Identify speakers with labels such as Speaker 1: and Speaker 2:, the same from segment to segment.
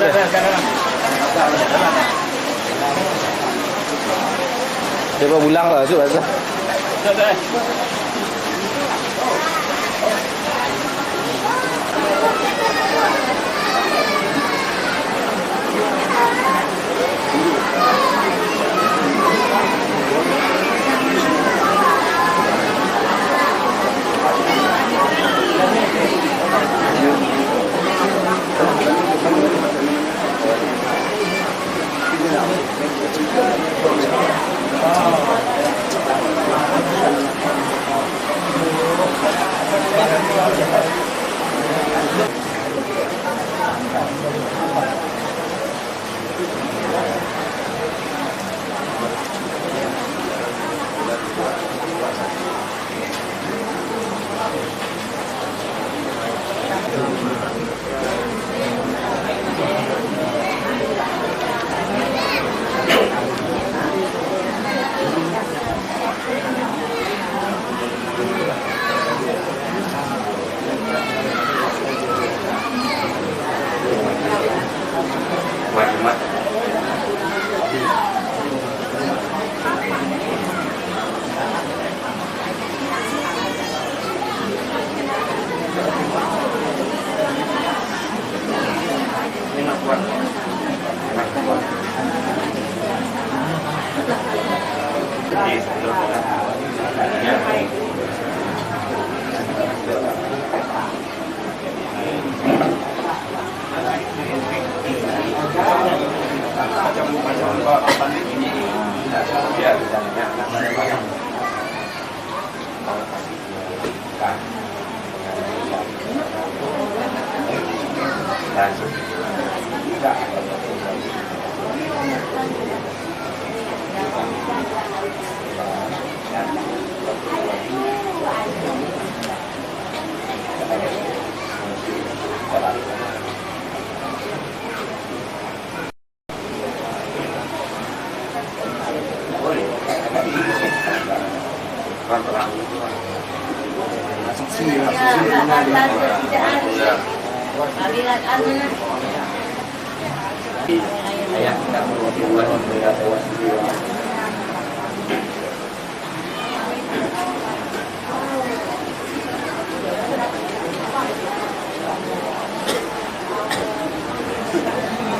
Speaker 1: Dia pulang lah, tu pasal.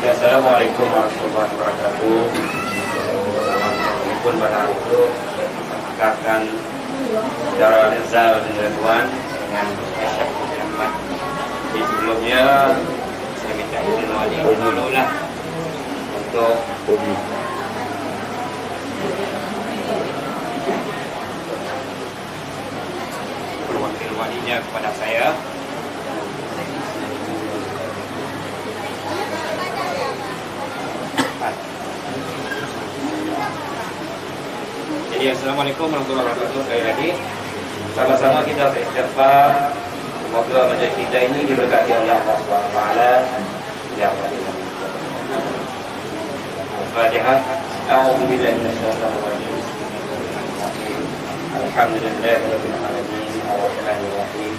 Speaker 2: Assalamualaikum warahmatullahi wabarakatuh. Walaupun pada hari itu mengatakan saudara Rizal bin Ridwan dengan Syekh Muhammad. Di sebelumnya saya minta izin wali dulu lah untuk perwakilan walinya kepada saya. Jadi assalamualaikum warahmatullahi wabarakatuh. Sekali lagi sama-sama kita beristighfar semoga majlis kita ini diberkati oleh Allah SWT. Ya Allah. Al-Fatihah. A'udzu billahi minasyaitonir rajim. Alhamdulillahirabbil alamin. Arrahmanir rahim.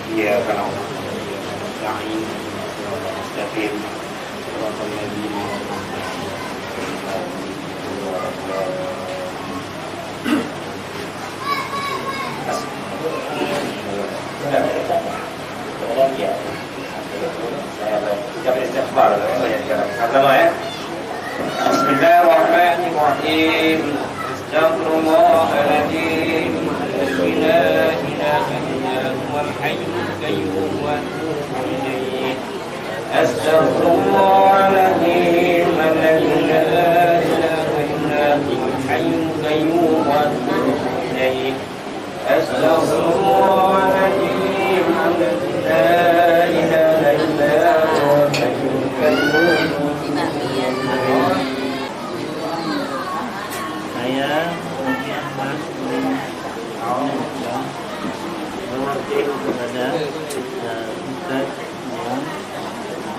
Speaker 2: Iyyaka na'budu wa iyyaka nasta'in. Ihdinas mustaqim. Shiratal ladzina Bismillahirrahmanirrahim. Astaghfirullahaladzim. La ilaha illa huwal hayyul qayyum wa atubu ilaih. Astaghfirullahaladzim. La ilaha illa huwal hayyul qayyum wa atubu ilaih. Astaghfirullahaladzim. La ilaha illa huwal hayyul qayyum.
Speaker 3: Saya Muhammad mewakili kepada Ustaz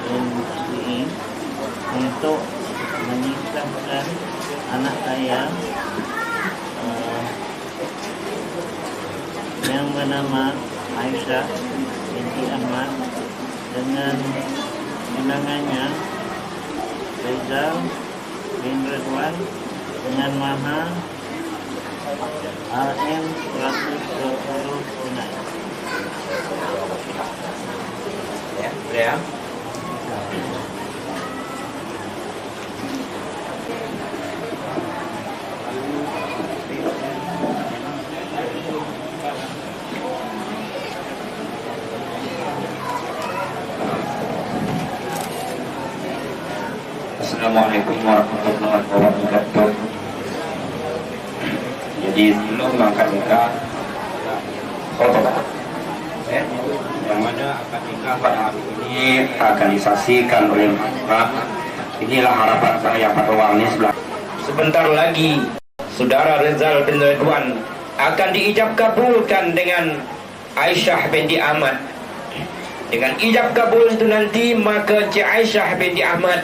Speaker 3: bin Muslimin untuk menikahkan anak saya yang bernama Aisyah binti Ahmad dengan tunangannya Rizal bin Ridwan dengan mahar RM 120 tunai.
Speaker 2: Ya. Assalamualaikum warahmatullahi wabarakatuh. Jadi sebelum mengangkat nikah, yang mana akad nikah pada hari ini akan disaksikan oleh Pak. Inilah harapan saya pada waktu sebelah. Sebentar lagi saudara Rizal bin Ridwan akan diijab kabulkan dengan Aisyah binti Ahmad. Dengan ijab kabul itu nanti, maka Cik Aisyah binti Ahmad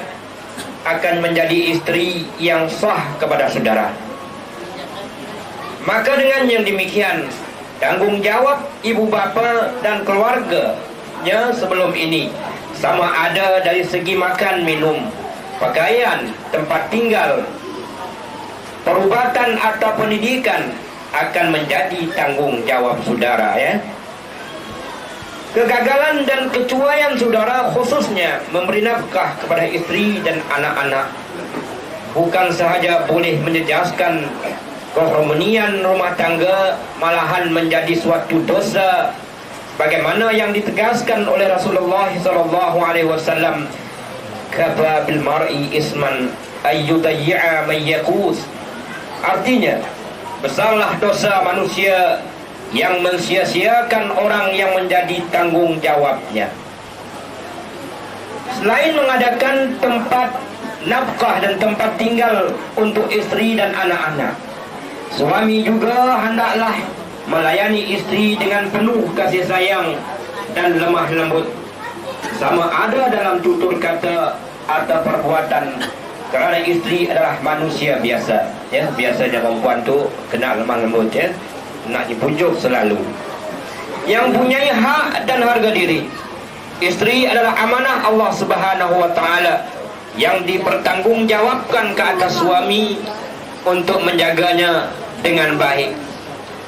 Speaker 2: akan menjadi istri yang sah kepada saudara. Maka dengan yang demikian, tanggung jawab ibu bapa dan keluarganya sebelum ini, sama ada dari segi makan minum, pakaian, tempat tinggal, perubatan atau pendidikan, akan menjadi tanggung jawab saudara, ya. Kegagalan dan kecuaian saudara, khususnya memberi nafkah kepada istri dan anak-anak, bukan sahaja boleh menjejaskan keharmonian rumah tangga, malahan menjadi suatu dosa, bagaimana yang ditegaskan oleh Rasulullah SAW, kafa bil mar'i isman ayyudayya man yaqus. Artinya, besarlah dosa manusia yang mensia-siakan orang yang menjadi tanggung jawabnya. Selain mengadakan tempat nafkah dan tempat tinggal untuk istri dan anak-anak, suami juga hendaklah melayani istri dengan penuh kasih sayang dan lemah lembut, sama ada dalam tutur kata atau perbuatan, kerana istri adalah manusia biasa, ya. Biasanya perempuan tu kena lemah lembut, ya, nak dipujuk selalu. Yang punya hak dan harga diri. Istri adalah amanah Allah Subhanahu wa taala yang dipertanggungjawabkan ke atas suami untuk menjaganya dengan baik.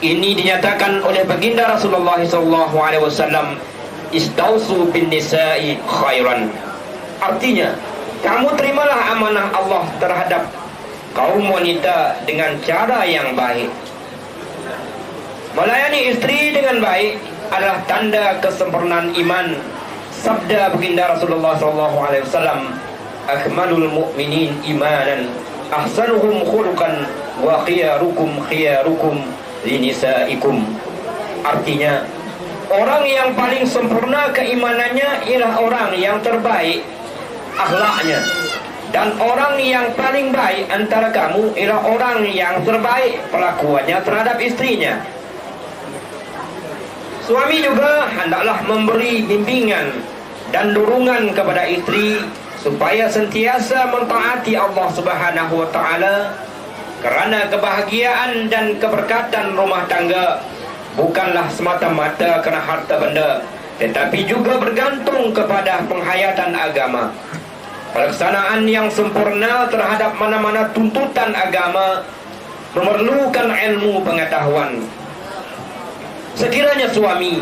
Speaker 2: Ini dinyatakan oleh baginda Rasulullah SAW, istausu bin nisa'i khairan. Artinya, kamu terimalah amanah Allah terhadap kaum wanita dengan cara yang baik. Melayani istri dengan baik adalah tanda kesempurnaan iman. Sabda baginda Rasulullah SAW, akmalul mu'minin imanan ahsanuhum khuluqan wa khiyarukum khiyarukum linisaikum. Artinya, orang yang paling sempurna keimanannya ialah orang yang terbaik akhlaknya, dan orang yang paling baik antara kamu ialah orang yang terbaik perlakuannya terhadap istrinya. Suami juga hendaklah memberi bimbingan dan dorongan kepada istri supaya sentiasa mentaati Allah Subhanahu wa taala, kerana kebahagiaan dan keberkatan rumah tangga bukanlah semata-mata kerana harta benda, tetapi juga bergantung kepada penghayatan agama. Pelaksanaan yang sempurna terhadap mana-mana tuntutan agama memerlukan ilmu pengetahuan. Sekiranya suami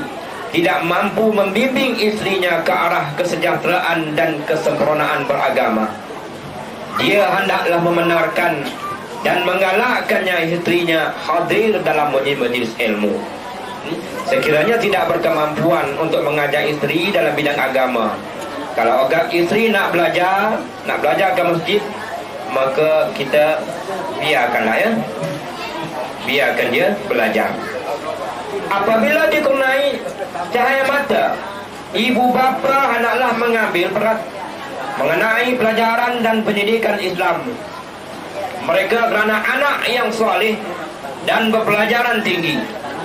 Speaker 2: tidak mampu membimbing istrinya ke arah kesejahteraan dan kesempurnaan beragama, dia hendaklah membenarkan dan menggalakkannya istrinya hadir dalam majlis ilmu. Sekiranya tidak berkemampuan untuk mengajak istri dalam bidang agama, kalau agak istri nak belajar ke masjid, maka kita biarkanlah, ya, biarkan dia belajar. Apabila dikenai cahaya mata, ibu bapa hendaklah mengambil berat mengenai pelajaran dan pendidikan Islam mereka, kerana anak yang soleh dan berpelajaran tinggi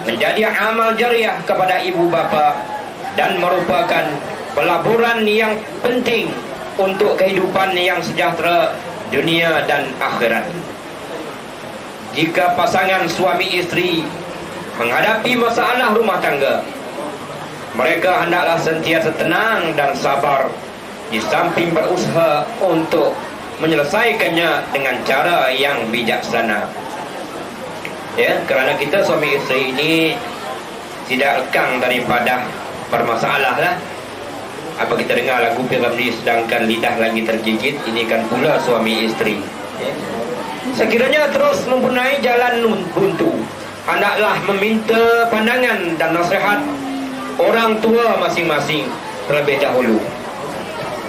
Speaker 2: menjadi amal jariah kepada ibu bapa dan merupakan pelaburan yang penting untuk kehidupan yang sejahtera dunia dan akhirat. Jika pasangan suami istri menghadapi masalah rumah tangga, mereka hendaklah sentiasa tenang dan sabar di samping berusaha untuk menyelesaikannya dengan cara yang bijaksana. Ya, kerana kita suami isteri ini tidak lekang daripada bermasalah lah. Apa kita dengar lagu Piramli, sedangkan lidah lagi tergigit, ini kan pula suami isteri. Ya. Sekiranya terus mempunyai jalan buntu, hendaklah meminta pandangan dan nasihat orang tua masing-masing terlebih dahulu,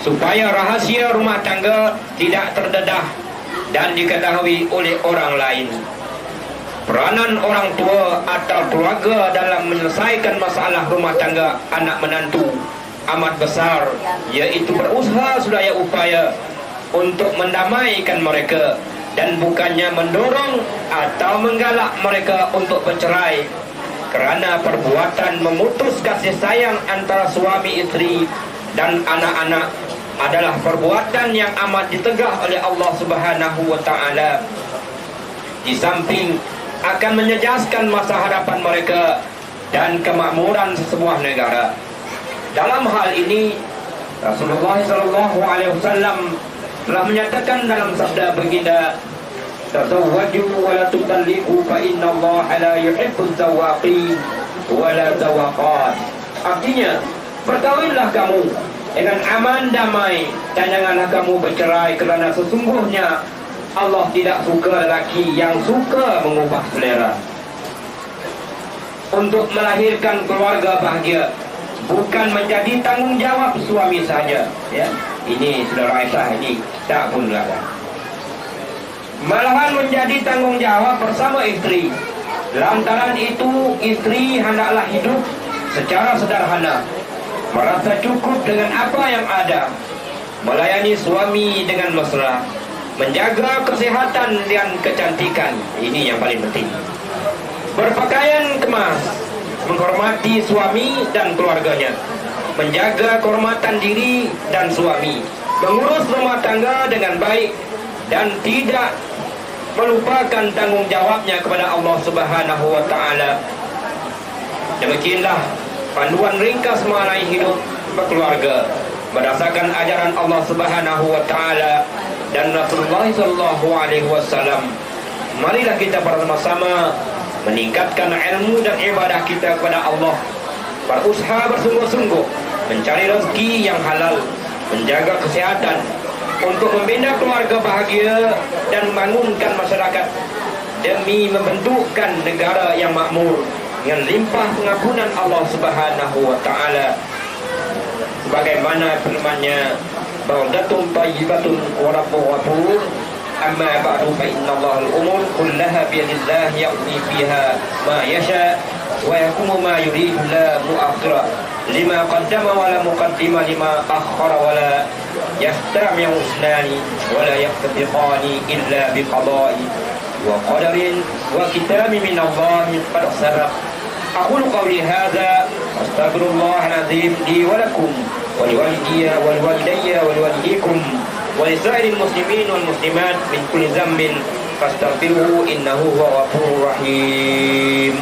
Speaker 2: supaya rahasia rumah tangga tidak terdedah dan diketahui oleh orang lain. Peranan orang tua atau keluarga dalam menyelesaikan masalah rumah tangga anak menantu amat besar, iaitu berusaha sedaya upaya untuk mendamaikan mereka dan bukannya mendorong atau menggalak mereka untuk bercerai, kerana perbuatan memutus kasih sayang antara suami isteri dan anak-anak adalah perbuatan yang amat ditegah oleh Allah Subhanahu wa taala. Di samping akan menyejaskan masa hadapan mereka dan kemakmuran sesebuah negara. Dalam hal ini Rasulullah SAW telah menyatakan dalam sabda baginda, "Tazawwaju wa la tutalliqu fa inna Allah la yuhibbuz zawaqin wa la zawaqat." Artinya, berkahwinlah kamu dengan aman damai dan janganlah kamu bercerai, kerana sesungguhnya Allah tidak suka lelaki yang suka mengubah selera. Untuk melahirkan keluarga bahagia bukan menjadi tanggungjawab suami saja, ya. Ini saudara Aisyah, ini tak pun ada. Malahan menjadi tanggungjawab bersama isteri. Lantaran itu isteri hendaklah hidup secara sederhana, merasa cukup dengan apa yang ada, melayani suami dengan mesra, menjaga kesehatan dan kecantikan. Ini yang paling penting. Berpakaian kemas, menghormati suami dan keluarganya, menjaga kehormatan diri dan suami, mengurus rumah tangga dengan baik dan tidak melupakan tanggungjawabnya kepada Allah Subhanahu wa taala. Demikianlah panduan ringkas mengenai hidup berkeluarga berdasarkan ajaran Allah Subhanahu wa taala dan Rasulullah sallallahu alaihi wasallam. Marilah kita bersama-sama meningkatkan ilmu dan ibadah kita kepada Allah, berusaha bersungguh-sungguh mencari rezeki yang halal, menjaga kesehatan untuk membina keluarga bahagia dan membangunkan masyarakat demi membentukkan negara yang makmur dengan limpah pengampunan Allah Subhanahu wa taala. Sebagaimana firman-Nya, "Baldatun thayyibatun wa rabbun ghafur. Amma ba'du fa innallaha al-umur kullaha bi yadillah yaqdi fiha ma yasha wa yakumu ma yuridu la mu'akhkhira lima qaddama wa la muqaddima lima akhkhara wa la yahtami'u usnani wa la yaqtabiqani illa bi qada'i wa qadarin wa kitami min Allah qad sarra." Aqulu qawli hadza astaghfirullah al-azim li wa lakum wa liwalidayya wa liwalidayya wa liwalidikum wa lisa'iril muslimin wal muslimat min kulli dhanbin fastaghfiruhu innahu huwa ghafurur rahim.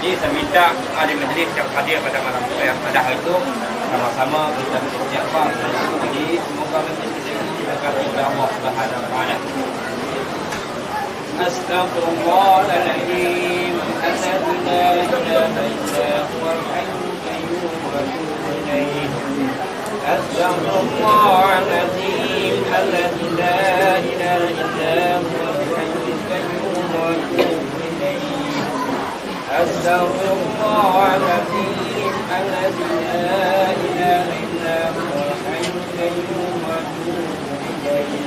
Speaker 2: Jadi saya minta ahli majlis yang hadir pada malam yang pada itu sama-sama kita bersiapkan jadi semoga majlis kita diberkati oleh Allah Subhanahu wa taala. Astaghfirullahaladzim alladzi la ilaha illa huwal hayyul qayyum wa atubu ilaih. Astaghfirullahaladzim alladzi la ilaha illa huwal hayyul qayyum wa atubu ilaih. Astaghfirullahaladzim alladzi la ilaha illa huwal hayyul qayyum wa atubu ilaih.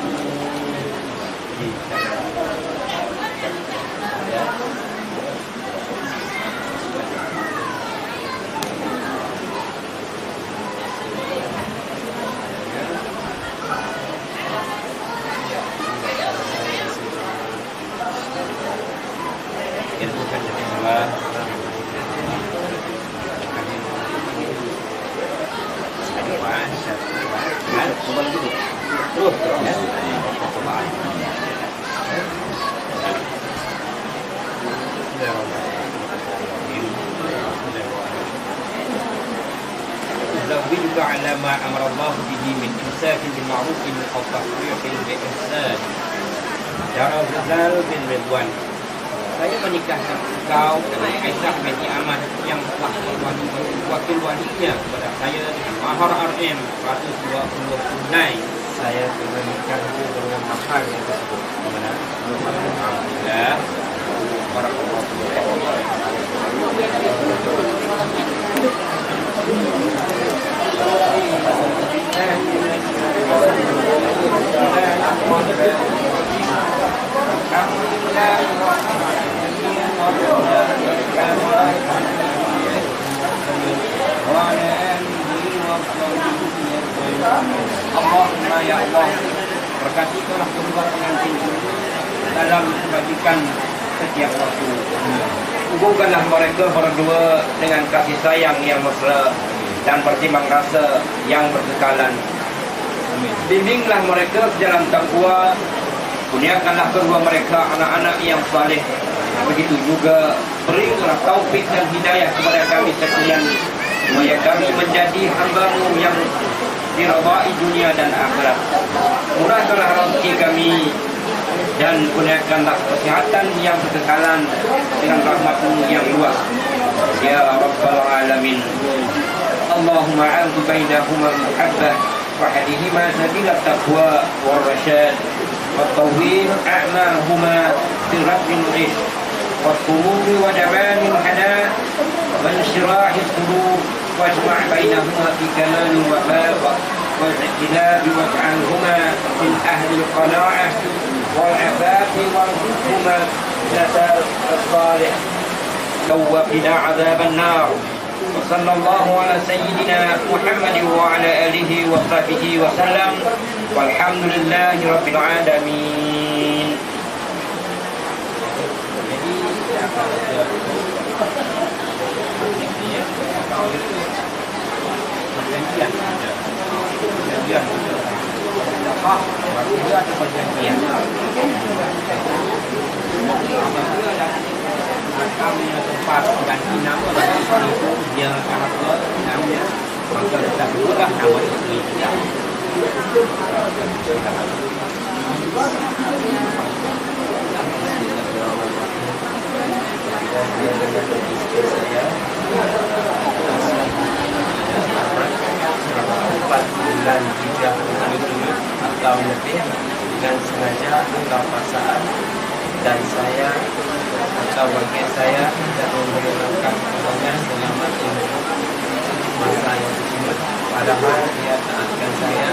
Speaker 2: زوجك على ما أمر الله به من إمساك بالمعروف أو تصريح بإحسان. Darah Rizal bin Ridwan. Saya menikahkan engkau dengan Aisyah binti Ahmad yang telah wakil walinya kepada saya dengan mahar RM 120 tunai.
Speaker 3: Saya menikahku dengan mahar yang tersebut.
Speaker 2: Alhamdulillah. Allahumma ya Allah, berkatilah kedua pengantin dalam kebajikan setiap waktu. Hubungkanlah mereka berdua dengan kasih sayang yang mesra dan bertimbang rasa yang berkekalan. Bimbinglah mereka dalam takwa, kurniakanlah kedua mereka anak-anak yang saleh. Begitu juga berilah taufik dan hidayah kepada kami sekalian, supaya kami menjadi hamba-Mu yang diridai dunia dan akhirat. Murahkanlah rezeki kami dan kurniakanlah kesehatan yang berkekalan dengan rahmat-Mu yang luas, ya Rabbal Alamin. Allahumma a'udzu bainahuma al-muhabbah wa hadihima sabila taqwa wal rasyad wa tawwil a'mahuma fi rabbin ish wa qulumi wa jamalil hana wa inshirahi qulub wajma' bainahuma fi kamal wa bab والاعتناب واجعلهما من أهل القناعة والعفاف وارزقهما النساء الصالح وقنا عذاب النار. وصلى الله على سيدنا محمد وعلى آله وصحبه وسلم والحمد لله رب العالمين. Perjanjian apa? Dia ada perjanjian. Kami tempat ganti nama itu dia apa namanya? Maka kita berubah nama itu.
Speaker 3: Bulan Hijrah atau lebih dengan sengaja atau paksaan, dan saya atau bagi saya tidak memberitahukan kepadanya selama masa yang tersebut, padahal dia taatkan saya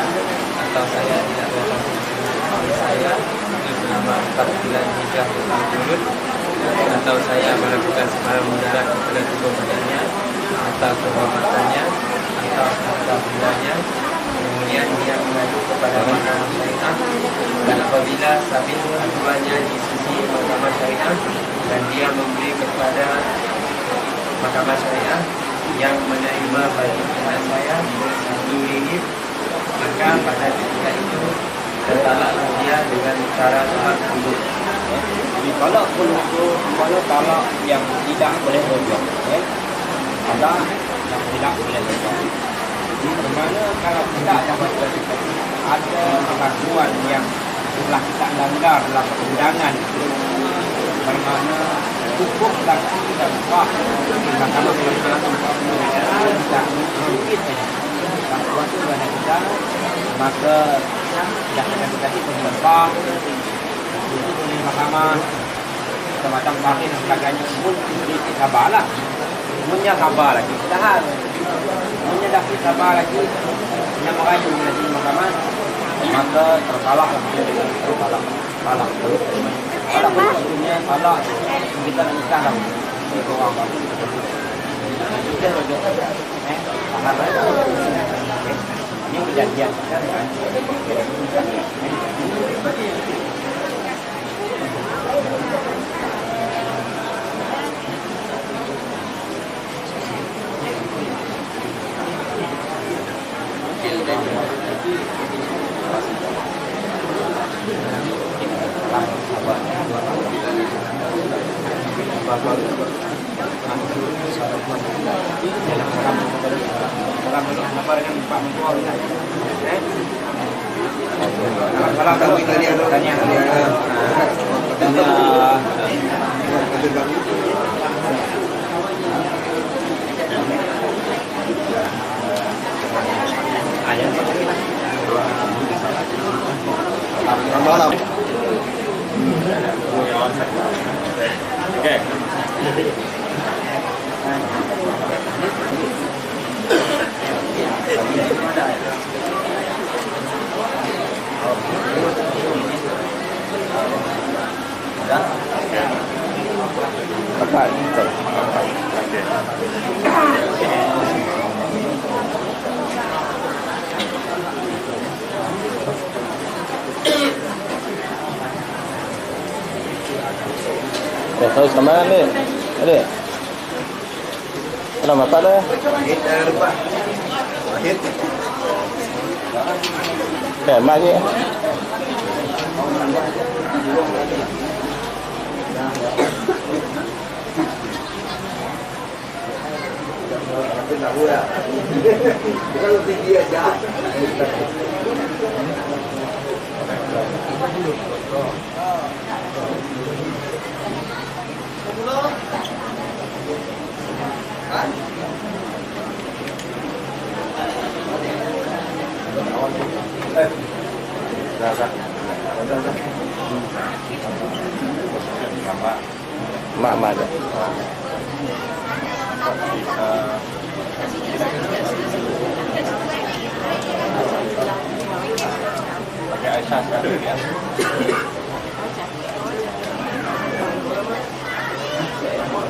Speaker 3: atau saya tidak bertemu saya selama 4 bulan Hijrah berturut-turut, atau saya melakukan sebarang mudarat kepada tubuh badannya atau kehormatannya atau harta bendanya. Kemudian dia mengadu kepada mahkamah syariah, dan apabila sabit aduannya di sisi mahkamah syariah dan dia memberi kepada mahkamah syariah yang menerima bayaran saya RM1, maka pada ketika itu tertalaklah dia dengan cara talak khulud.
Speaker 2: Jadi talak khulud itu talak yang tidak boleh rojok, ada yang tidak boleh rojok. Di mana kalau tidak dapat bersetuju, ada perlakuan yang telah kita langgar dalam perundangan
Speaker 3: bagaimana cukup lagi dan wah Mahkamah Konstitusi tidak sedikit bantuan itu kepada kita, maka jaksa kita itu berubah itu oleh Mahkamah semacam partai dan sebagainya pun sedikit sabarlah. Semuanya sabar lagi, tahan. Semuanya dah sabar lagi, yang merayu lagi Mahkamah, maka tersalah salah terus sebelumnya salah kita nikah dalam orang baru kita rojo sangat ini perjanjian
Speaker 2: Okay.
Speaker 1: Tahu sama ni. Ada. Ada apa dah?
Speaker 4: Jangan lupa. Akhir.
Speaker 1: Mak je.
Speaker 4: Tahu ya. Kalau tinggi aja.
Speaker 1: Mak je.
Speaker 2: Pakai Aisyah sekarang ya.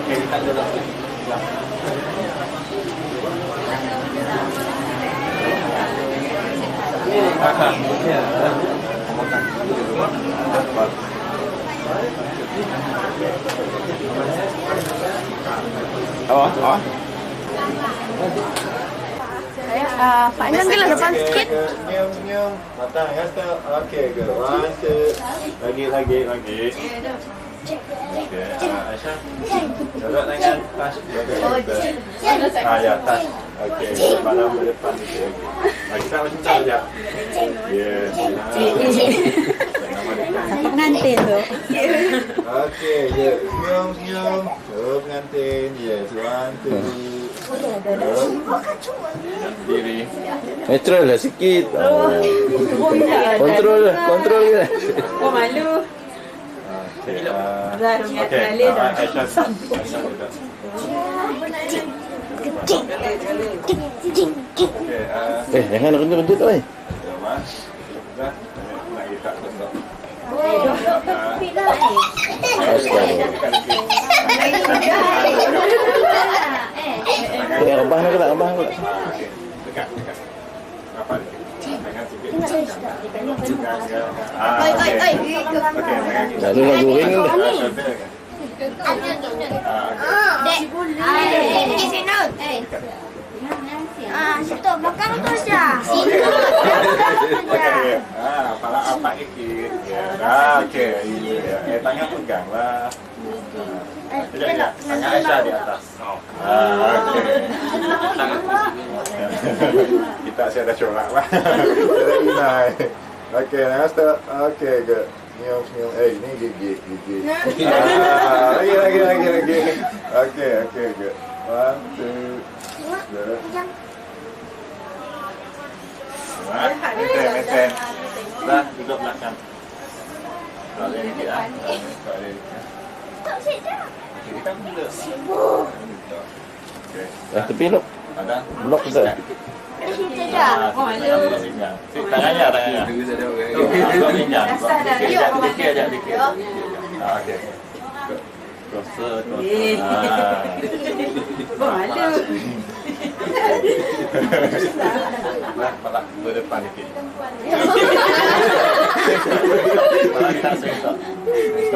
Speaker 2: Okay, kita dulu.
Speaker 5: Panjang gila depan sikit.
Speaker 4: Nyum. Matang ya, stop. Okey, good. One, two. Lagi. Okey, Aisyah. Duduk dengan tas. Ya, tas. Okey, malam depan itu. Okey. Kita macam tu saja. Yes.
Speaker 5: Pengantin tu.
Speaker 4: Okey, ya. Nyum. Pengantin. Yes, one, two. Diri.
Speaker 1: Natural lah sikit. Kontrol je.
Speaker 5: Oh malu.
Speaker 4: Okey.
Speaker 5: Okey.
Speaker 4: Aisyah duduk. Okey,
Speaker 1: Jangan kentut tu.
Speaker 4: Mas. Dah. Nak kita stop.
Speaker 1: Abah nak tak? Abah nak.
Speaker 4: Dekat. Apa ni? Tangan sikit.
Speaker 1: Lalu nak goreng ni.
Speaker 5: Situ belakang tu saja. Sini.
Speaker 4: Pala apa sikit. Ya, okey. Tangan peganglah. Tangan Aisyah di atas. Okey. Kita saya dah corak lah. Okey, stop. Okey, good. Senyum, senyum. Ini gigit, gigit. Lagi. Oke. One, two, good. Meten. Dah, duduk belakang. Tak boleh dikit lah. Tak boleh dikit. Kita duduk. Okey.
Speaker 1: Tepi lu.
Speaker 4: Ada?
Speaker 1: Blok tu.
Speaker 4: Tangannya. Blok pinjam. Dikit aja. Okey. Kosa.
Speaker 5: Malu.
Speaker 4: Balak berdepan dikit. Balak tak sentak.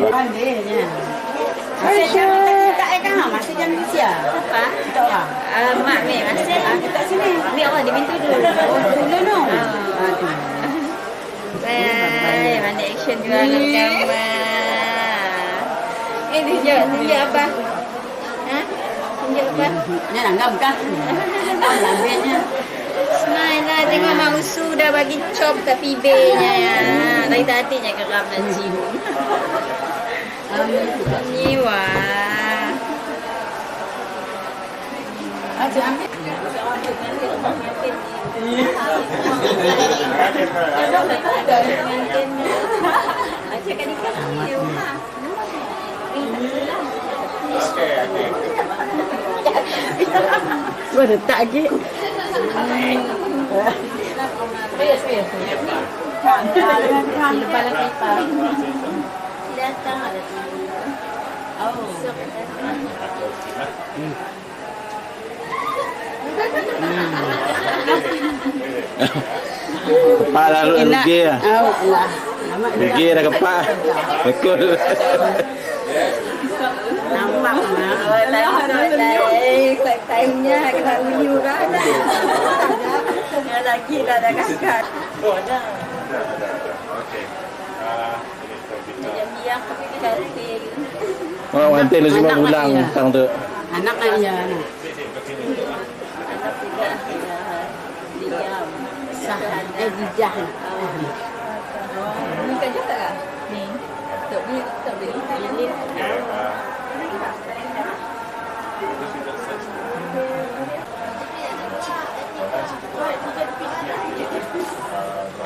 Speaker 5: Pandainya. Masih tak kan masih jam Malaysia. Apa? Tak lah.
Speaker 6: Mak ni masih
Speaker 5: Kita sini.
Speaker 6: ni Allah di pintu dulu.
Speaker 5: Dulu no.
Speaker 6: Mana action juga nak gambar. Tunjuk apa? Ha? Tunjuk apa?
Speaker 5: Ni langgam kan? Langgamnya.
Speaker 6: Smile lah tengok Mak Usu dah bagi chop kat pibenya ya. Tadi hatinya geram dan cium. Nyiwa.
Speaker 5: Aja ambil.
Speaker 6: Macam kan dikasih rumah.
Speaker 4: Okey.
Speaker 5: Gua letak lagi. Bias. Lepas lagi apa?
Speaker 6: Datang ada.
Speaker 1: Kepala lu rugi lah.
Speaker 5: Oh, Allah.
Speaker 1: Rugi dah kepak. Bekul.
Speaker 5: Nampak mah.
Speaker 6: Time-nya kena uyu kan. Lagi dah ada kakak.
Speaker 4: Okey.
Speaker 6: Diam-diam tapi kita
Speaker 1: Orang wantin lu cuma pulang tang tu.
Speaker 5: Anak aja.
Speaker 6: anak juga diam.
Speaker 5: Sah. Dijah.
Speaker 6: Ni kan juga tak? Ni. Tak beli. Ini.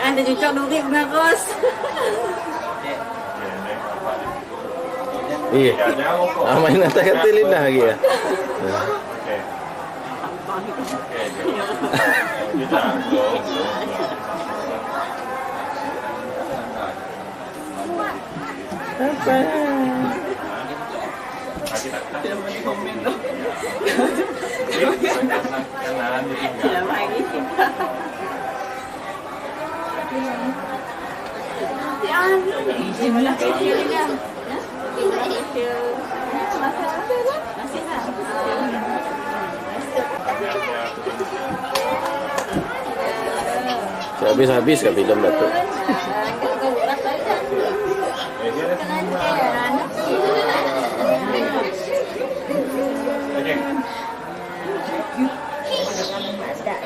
Speaker 5: Anda cucuk duri dengan Ros.
Speaker 1: Iya. Main atas katil indah lagi ya. Habis ke film Datuk?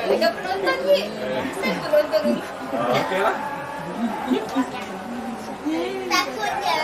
Speaker 6: Mereka penonton ni. Saya penonton ni.
Speaker 4: Okey lah.
Speaker 6: Takutnya.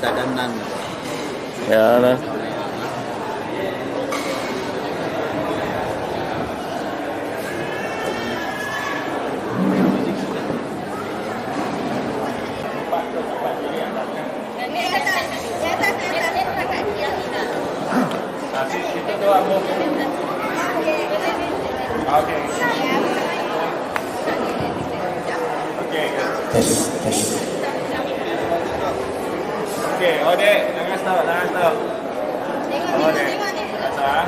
Speaker 3: dadanan.
Speaker 1: Ya lah.
Speaker 4: Nanti itu doa Bu. Oke. Oke. Oke, Ode, jangan stop. Ode. Sah.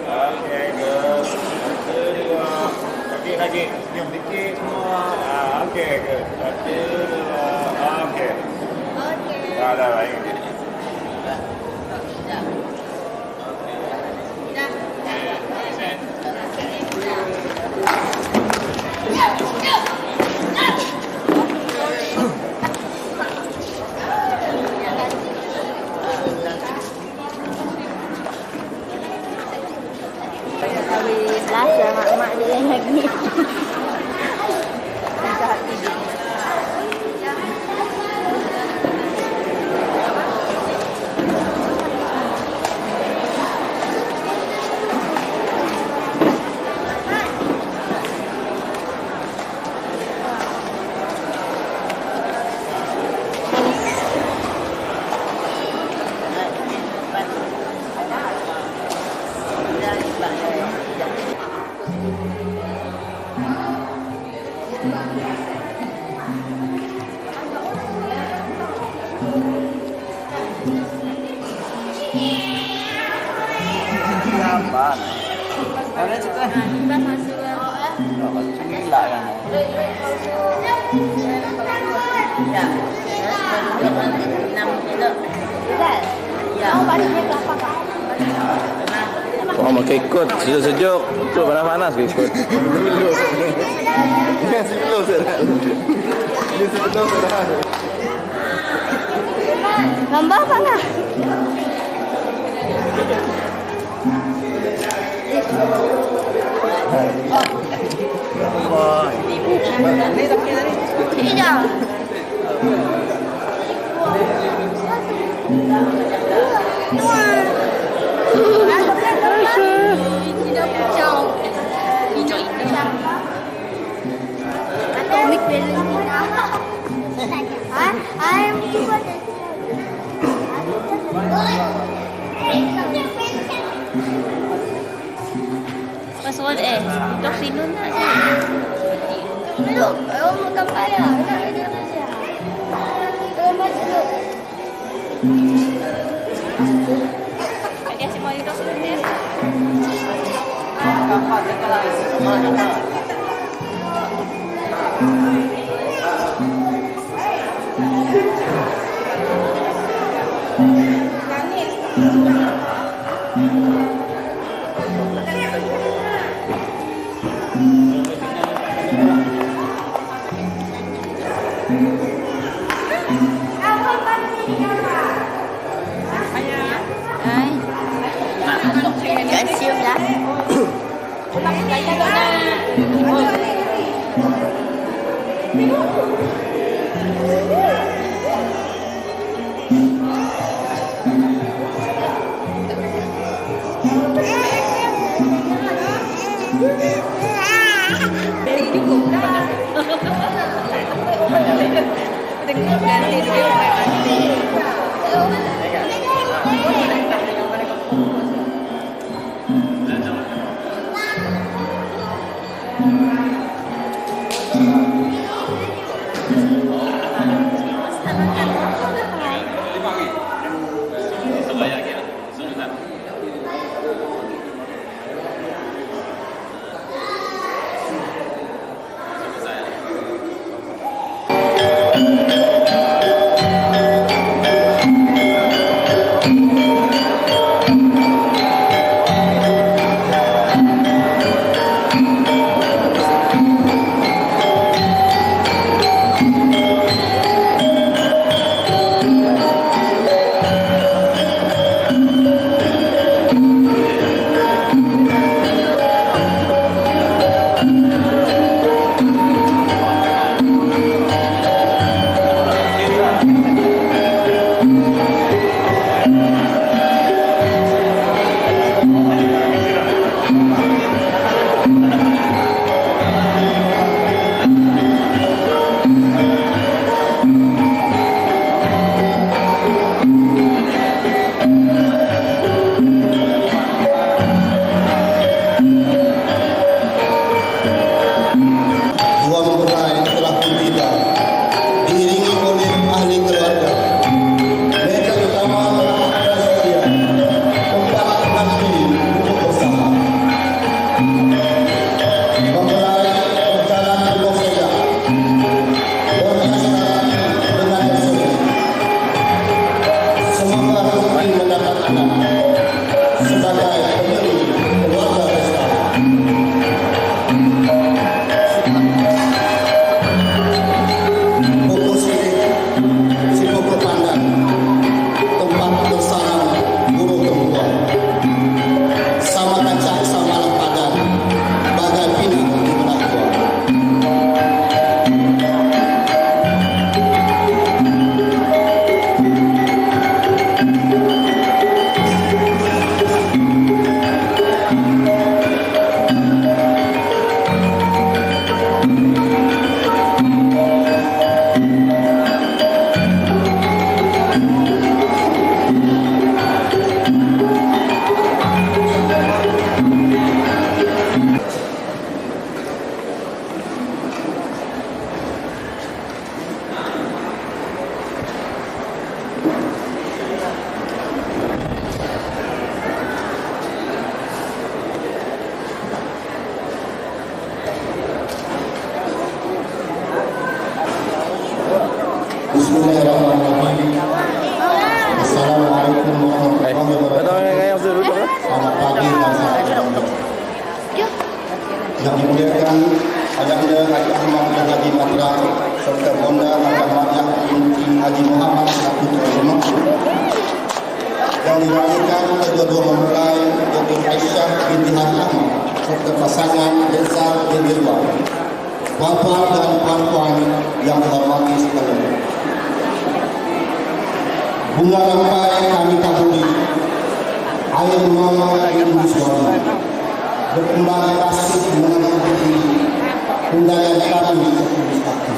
Speaker 4: Oke, good. Satu, dua. Oke, lagi. Diam dikit semua. Oke, good. Satu, dua. Oke. Ada lagi.
Speaker 6: Last sama mak dia lagi.
Speaker 3: Ada cerita.
Speaker 6: Kita masuk
Speaker 3: Gila kan.
Speaker 6: Ya. 6 kilo. Ya. Oh, baliknya berapa, Pak?
Speaker 1: Wah, pakai ikut sejuk-sejuk. Itu panas-panas ikut.
Speaker 6: Nambah apa enggak? Tidak. Atomic balloon. I'm Password dok sino na siya. Dok, ayaw mo ka pala. Ito na siya. Kaya si Mario dok sino niya. Jangan sium lah.
Speaker 7: Bismillahirrahmanirrahim. Assalamualaikum warahmatullahi wabarakatuh. Selamat pagi dan salam. Yang dimuliakan Ayahanda Haji Ahmad dan Haji Matra serta Bonda Mahkamah binti Haji Muhammad selaku Tuan Rumah. Yang dirayakan kedua-dua mempelai Dr. Aisyah binti Haji Ahmad serta pasangan Reza bin Irwan. Bapak dan puan-puan yang dihormati sekalian. Bunga rampai kami taburi, air mata ibu suami, berkembang kasih menangani undangan kami sepenuh hati.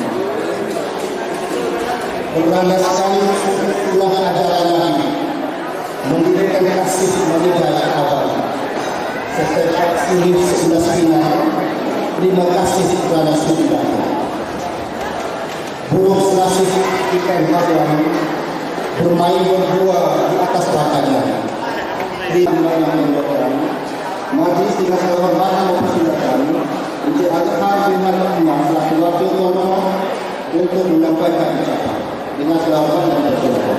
Speaker 7: Berlandaskan tulang ajaran Nabi, mendirikan kasih menikah yang abadi, serta kasih sebelah. Terima kasih kepada saudara. Burung selasih ikan malam bermain berdua di atas batangnya. Terima kasih. Majlis dengan kehormatan mempersilakan Encik Azhar bin Muhammad selaku wakil tuan rumah untuk menyampaikan ucapan dengan selamat dan bersyukur.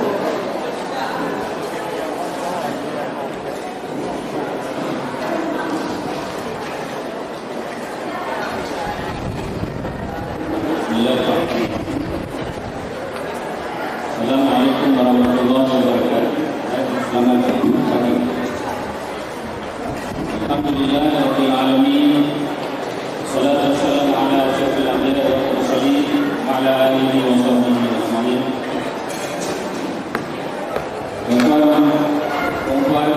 Speaker 8: Assalamualaikum warahmatullahi wabarakatuh. Selamat pagi. Alhamdulillah rabbil alamin. Wassalatu wassalamu ala asyrafil anbiya'i wal mursalin wa ala alihi wa sahbihi ajma'in. Tuan-tuan,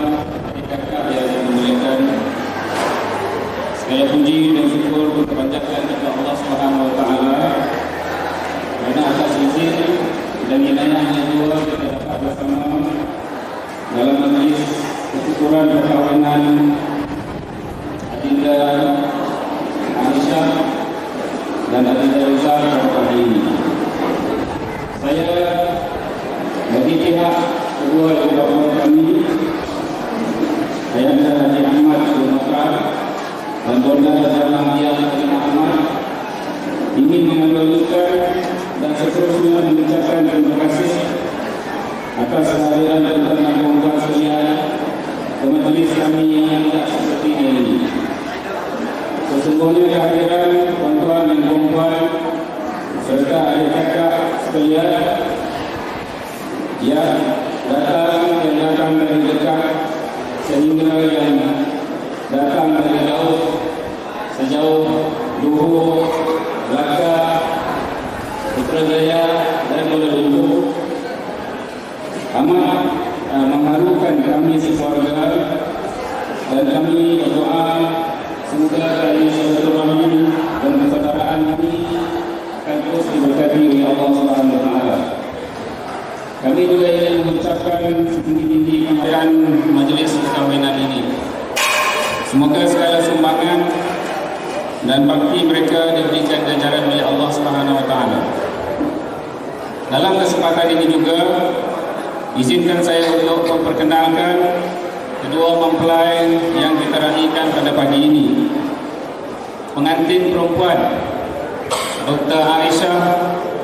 Speaker 8: adik-kakak yang dimuliakan, segala puji dan syukur berpanjatkan kepada Allah Subhanahu wa taala kerana atas izin dan inayahnya juga kita dapat bersama dalam majlis kesyukuran perkawinan Adinda Aisyah dan Adinda Reza pada hari ini. Saya bagi pihak kedua bapa kami, Ayahanda Haji Ahmad bin Matra dan Bonda Dalam Haji Ahmad, ingin mengalukan dan seterusnya mengucapkan terima kasih atas kehadiran dan penanggungan sekalian ke majlis kami yang tidak seperti ini. Sesungguhnya kehadiran tuan-tuan dan puan-puan serta adik-kakak sekalian yang datang dari dekat sehingga yang datang dari jauh sejauh Luhur, Melaka, Putrajaya dan Kuala Lumpur amat mengharukan kami sekeluarga dan kami berdoa semoga dari silaturahmi dan persaudaraan kami akan terus diberkati oleh Allah Subhanahu wa taala. Kami juga ingin mengucapkan setinggi-tinggi penghargaan majlis perkahwinan ini. Semoga segala sumbangan dan bakti mereka diberikan ganjaran oleh Allah Subhanahu wa taala. Dalam kesempatan ini juga izinkan saya untuk memperkenalkan kedua mempelai yang kita raikan pada pagi ini. Pengantin perempuan Dr. Aisyah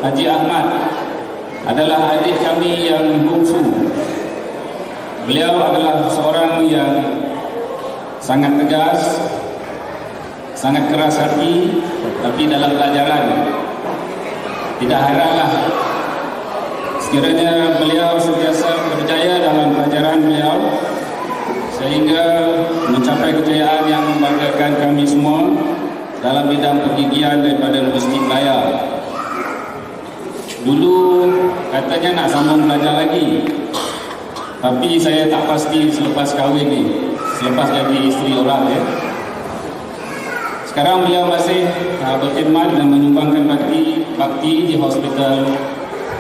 Speaker 8: Haji Ahmad adalah adik kami yang bungsu. Beliau adalah seorang yang sangat tegas, sangat keras hati, tapi dalam pelajaran tidak haraplah sekiranya beliau sentiasa berjaya dalam pelajaran beliau sehingga mencapai kejayaan yang membanggakan kami semua dalam bidang pergigian daripada Universiti Melaya. Dulu katanya nak sambung belajar lagi, tapi saya tak pasti selepas kahwin ni, selepas jadi isteri orang ya. Sekarang beliau masih berkhidmat dan menyumbangkan bakti di hospital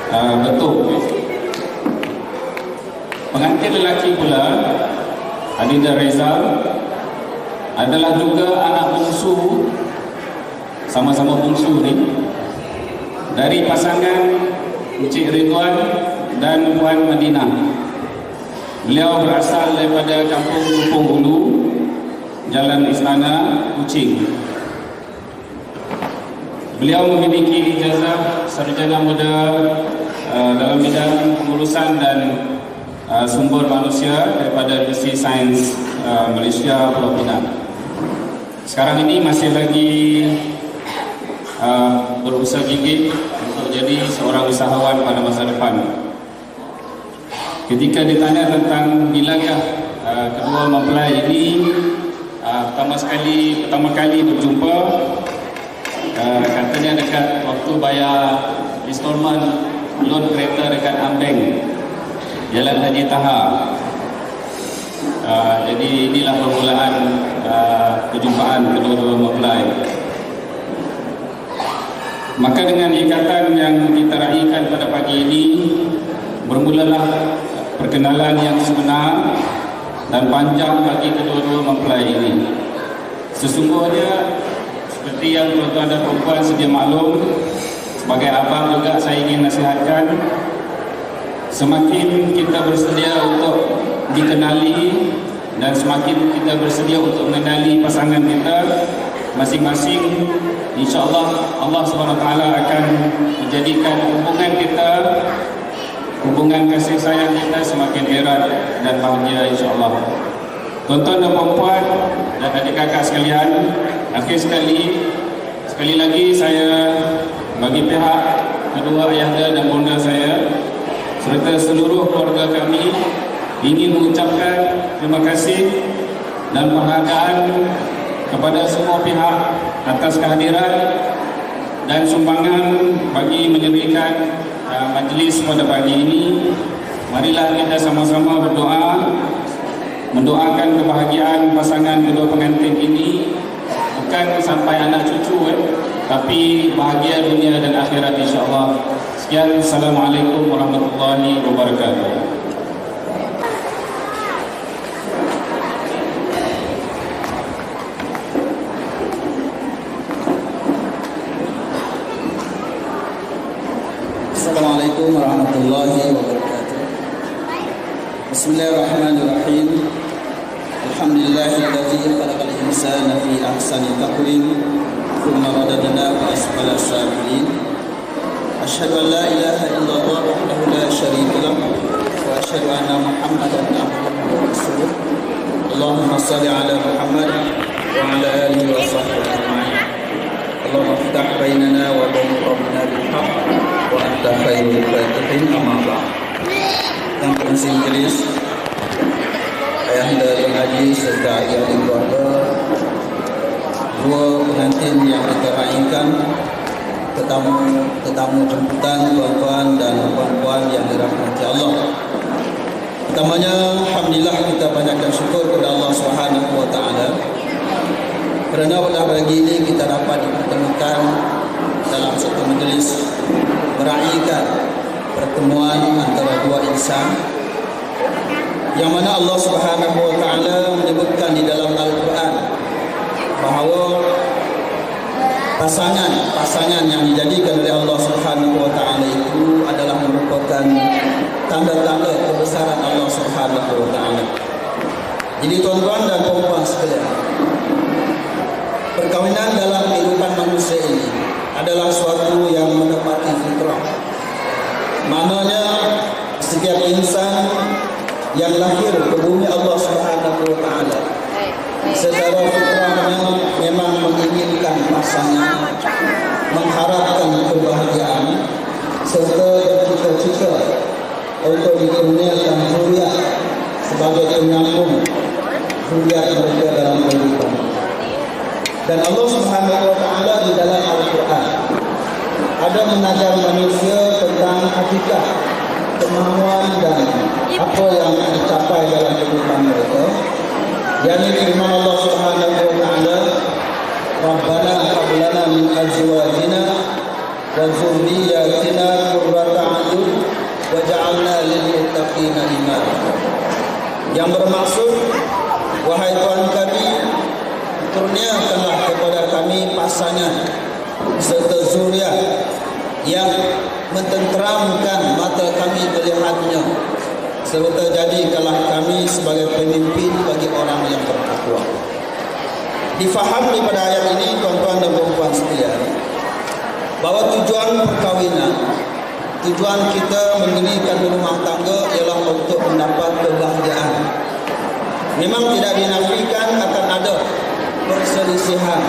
Speaker 8: Betul. Pengantin lelaki pula Adinda Reza adalah juga anak bungsu, sama-sama bungsu ni, dari pasangan Encik Ridwan dan Puan Madinah. Beliau berasal daripada kampung Lupung Ulu, Jalan Istana, Kuching. Beliau memiliki ijazah sarjana muda dalam bidang pengurusan dan sumber manusia daripada Universiti Sains Malaysia Pulau Pinang. Sekarang ini masih lagi berusaha gigih untuk jadi seorang usahawan pada masa depan. Ketika ditanya tentang bilakah kedua mempelai ini pertama kali berjumpa, katanya dekat waktu bayar installment loan kereta dekat Ambeng, Jalan Haji Taha. Jadi inilah permulaan perjumpaan kedua-dua mempelai. Maka dengan ikatan yang kita raikan pada pagi ini, bermulalah perkenalan yang sebenar dan panjang bagi kedua-dua mempelai ini. Sesungguhnya seperti yang tuan-tuan dan perempuan sedia maklum, sebagai abang juga saya ingin nasihatkan, semakin kita bersedia untuk dikenali dan semakin kita bersedia untuk mengenali pasangan kita masing-masing, insya-Allah Allah SWT akan menjadikan hubungan kita, hubungan kasih sayang kita semakin erat dan bahagia, insya-Allah. Tuan-tuan dan puan dan adik kakak sekalian, akhir sekali lagi saya bagi pihak kedua ayahanda dan bonda saya serta seluruh keluarga kami ingin mengucapkan terima kasih dan penghargaan kepada semua pihak atas kehadiran dan sumbangan bagi menyerikan majlis pada pagi ini. Marilah kita sama-sama berdoa, mendoakan kebahagiaan pasangan kedua pengantin ini, bukan sampai anak cucu, tapi bahagia dunia dan akhirat, insya-Allah. Sekian, Assalamualaikum warahmatullahi wabarakatuh.
Speaker 9: Assalamualaikum warahmatullahi wabarakatuh. Bismillahirrahmanirrahim. Alhamdulillahilladzi khalaqal insana fi ahsani taqwim thumma radadnahu asfala safilin. Asyhadu an la ilaha illallah wahdahu la syarika lah wa asyhadu anna Muhammadan abduhu wa rasuluh. Allahumma shalli ala Muhammad wa ala alihi wa sahbihi ajma'in. Allahumma iftah bainana wa bain qaumina bil haqq wa anta khairul fatihin, amma ba'd. Yang penting jelas ayahanda Tuan Haji serta ayah dan keluarga, dua pengantin yang kita raikan, tetamu jemputan tuan-tuan dan puan-puan yang dirahmati Allah. Pertamanya, alhamdulillah kita banyakkan syukur kepada Allah Subhanahu wa taala kerana pada pagi ini kita dapat dipertemukan dalam satu majlis meraihkan pertemuan antara dua insan yang mana Allah Subhanahu wa taala menyebutkan di dalam Al-Quran bahawa pasangan yang dijadikan oleh Allah Subhanahu wa taala itu adalah merupakan tanda-tanda kebesaran Allah Subhanahu wa taala. Jadi tuan-tuan dan puan-puan sekalian, perkawinan dalam kehidupan manusia ini adalah suatu yang menepati fitrah. Maknanya setiap insan yang lahir ke bumi Allah Subhanahu wa taala secara fitrahnya memang menginginkan pasangan, mengharapkan kebahagiaan serta bercita-cita untuk dikurniakan zuriat sebagai penyambung zuriat mereka dalam kehidupan. Dan Allah Subhanahu wa taala di dalam Al-Quran ada mengajar manusia tentang hakikat, kemahuan dan apa yang dicapai dalam kehidupan mereka. Yani firman Allah Subhanahu wa taala, Rabbana hab lana min azwajina wa dhurriyyatina qurrata a'yun waj'alna lil muttaqina imama. Yang bermaksud, wahai Tuhan kami, kurniakanlah kepada kami pasangan serta zuriat yang mententeramkan mata kami melihatnya, serta jadikanlah kami sebagai pemimpin bagi orang yang bertakwa. Difahami pada ayat ini tuan-tuan dan puan-puan sekalian, bahawa tujuan perkawinan tujuan kita mendirikan rumah tangga ialah untuk mendapat kebahagiaan. Memang tidak dinafikan akan ada perselisihan,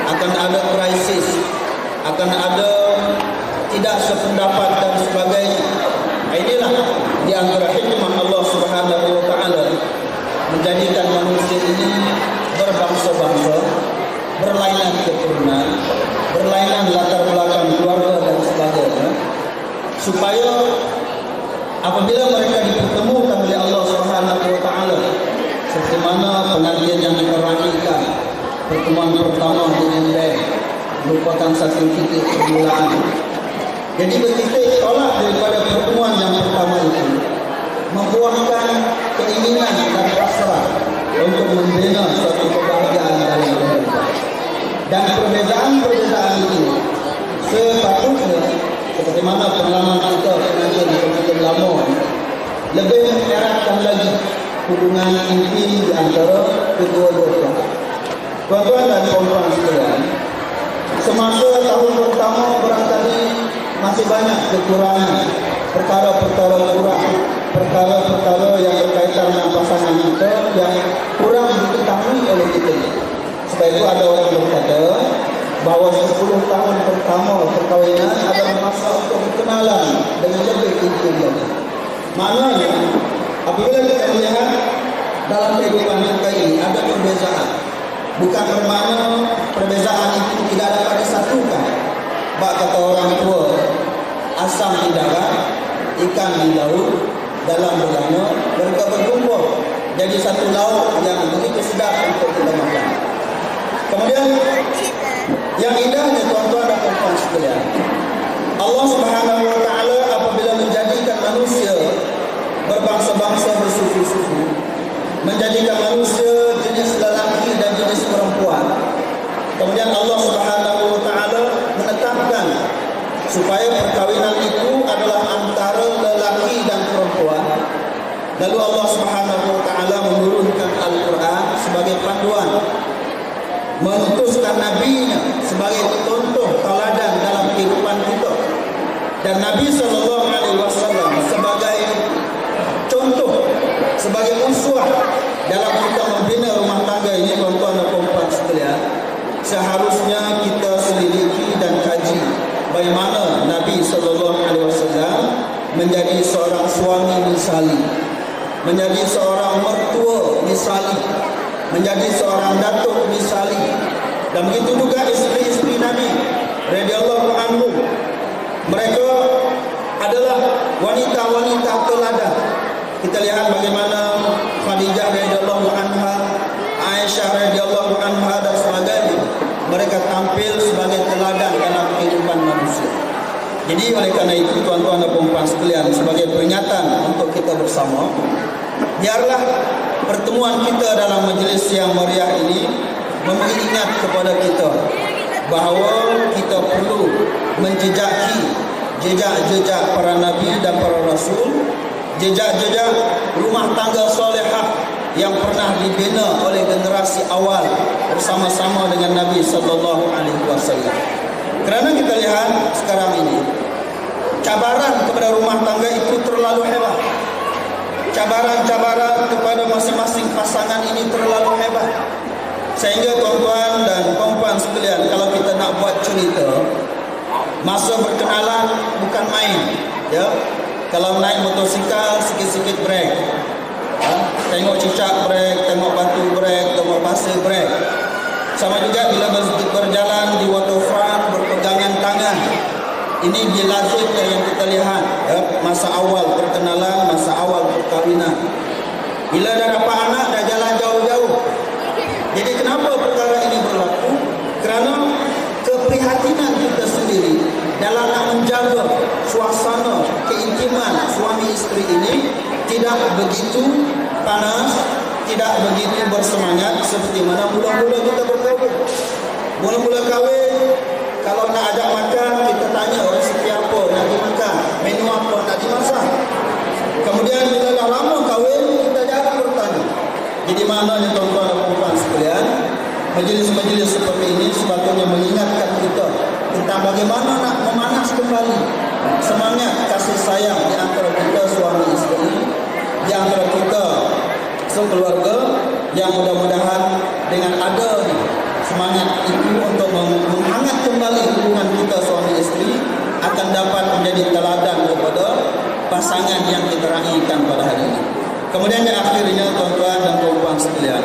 Speaker 9: akan ada krisis, akan ada tidak sependapat dan sebagainya. Inilah di antara hikmah Allah Subhanahu wa taala menjadikan manusia ini berbangsa-bangsa, berlainan keturunan, berlainan latar belakang keluarga dan sebagainya, supaya apabila mereka dipertemukan oleh Allah Subhanahu wa taala, seperti mana pengajian yang diterangkan pertemuan pertama di Indah merupakan satu titik permulaan. Jadi bertitik tolak daripada pertemuan yang pertama itu membuahkan keinginan dan hasrat untuk membina suatu kebahagiaan dalam kehidupan. Dan perbezaan-perbezaan itu sepatutnya seperti mana pengalaman kita pengajian semakin lama lebih mengeratkan lagi hubungan intim di antara kedua-dua pihak. Tuan-tuan dan puan-puan sekalian, semasa tahun pertama barangkali masih banyak kekurangan, perkara-perkara kurang, perkara-perkara yang berkaitan dengan pasangan kita yang kurang diketahui oleh kita. Sebab itu ada orang berkata bahawa 10 tahun pertama perkahwinan adalah masa untuk berkenalan dengan lebih intim lagi. Maknanya apabila kita melihat dalam kehidupan kita ini ada perbezaan, bukan bermakna perbezaan itu tidak dapat disatukan. Bak kata orang tua, asam di darat, ikan di laut, dalam belana mereka berkumpul jadi satu lauk yang begitu sedap untuk kita makan. Kemudian yang indahnya tuan-tuan dan puan sekalian, Allah Subhanahu wa taala apabila menjadikan manusia berbangsa-bangsa bersuku-suku, menjadikan manusia jenis lelaki dan jenis perempuan, kemudian Allah Subhanahu wa taala menetapkan supaya perkahwinan itu adalah antara lelaki dan perempuan. Lalu Allah Subhanahu wa taala menurunkan Al-Quran sebagai panduan, mengutuskan nabinya sebagai contoh teladan dalam kehidupan kita, dan Nabi SAW sebagai contoh, sebagai uswah dalam kita membina rumah tangga ini. Tuan-tuan dan puan sekalian, seharusnya kita selidiki dan kaji bagaimana Nabi SAW menjadi seorang suami misali, menjadi seorang mertua misali, menjadi seorang datuk misali, dan begitu juga isteri-isteri Nabi radhiyallahu anhu. Mereka adalah wanita-wanita teladan. Kita lihat bagaimana Khadijah radhiyallahu anha, Aisyah radhiyallahu anha dan sebagainya. Mereka tampil sebagai teladan dalam kehidupan manusia. Jadi oleh kerana itu tuan-tuan dan puan sekalian, sebagai peringatan untuk kita bersama, biarlah pertemuan kita dalam majlis yang meriah ini mengingat kepada kita bahawa kita perlu menjejaki jejak-jejak para nabi dan para rasul, jejak-jejak rumah tangga solehah yang pernah dibina oleh generasi awal bersama-sama dengan Nabi sallallahu alaihi wasallam. Kerana kita lihat sekarang ini cabaran kepada rumah tangga itu terlalu hebat. Cabaran-cabaran kepada masing-masing pasangan ini terlalu hebat. Sehingga tuan-tuan dan puan sekalian, kalau kita nak buat cerita, masa berkenalan bukan main, ya. Kalau naik motosikal sikit-sikit brek, tengok cicak brek, tengok batu brek, tengok pasir brek. Sama juga bila berjalan di waterfront berpegangan tangan. Ini lazimnya yang kita lihat, ya, masa awal perkenalan, masa awal perkahwinan. Bila dah dapat anak, dah jalan jauh-jauh. Jadi kenapa perkara ini berlaku? Kerana keprihatinan kita sendiri dalam nak menjaga suasana keintiman suami isteri ini tidak begitu panas, tidak begitu bersemangat seperti mana mula-mula kita berkahwin. Mula-mula kahwin, kalau nak ajak makan, kita tanya resep apa nak dimakan, menu apa nak dimasak. Kemudian bila dah lama kahwin, kita jarang bertanya. Jadi maknanya tuan-tuan dan puan sekalian, majlis-majlis seperti ini sepatutnya mengingatkan kita tentang bagaimana nak memanas kembali semangat kasih sayang di antara kita suami isteri, di antara kita sekeluarga, yang mudah-mudahan dengan ada semangat itu untuk menghangat kembali hubungan kita suami isteri akan dapat menjadi teladan kepada pasangan yang kita raikan pada hari ini. Kemudian yang akhirnya, tuan-tuan dan puan-puan sekalian,